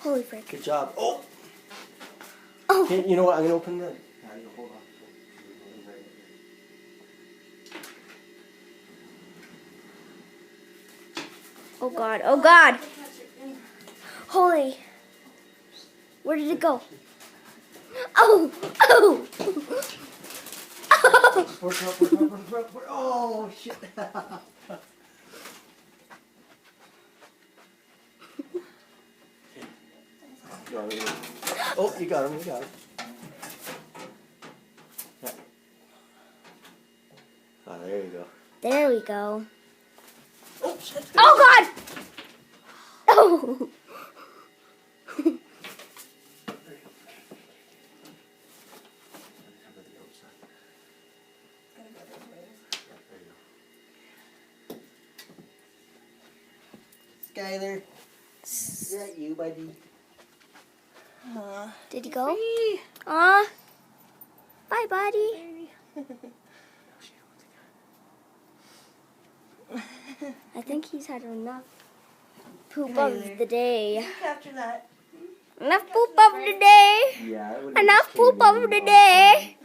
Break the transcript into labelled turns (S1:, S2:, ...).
S1: Holy frick.
S2: Good job. Oh!
S1: Oh.
S2: Okay, you know what? I'm going to open the... Hold on.
S1: Oh God. Oh God. Holy. Where did it go? Oh. Oh. Oh.
S2: Work. Oh, shit. Oh, you got him. Yeah. Oh, there you go.
S1: There we go.
S2: Oh, shit.
S1: Oh God. Oh.
S2: Skyler, is that you, buddy?
S1: Did he go? Aw. Bye, buddy. I think he's had enough poop of the day.
S3: After that.
S1: Enough poop of the day.
S2: Yeah.
S1: Enough poop of the day.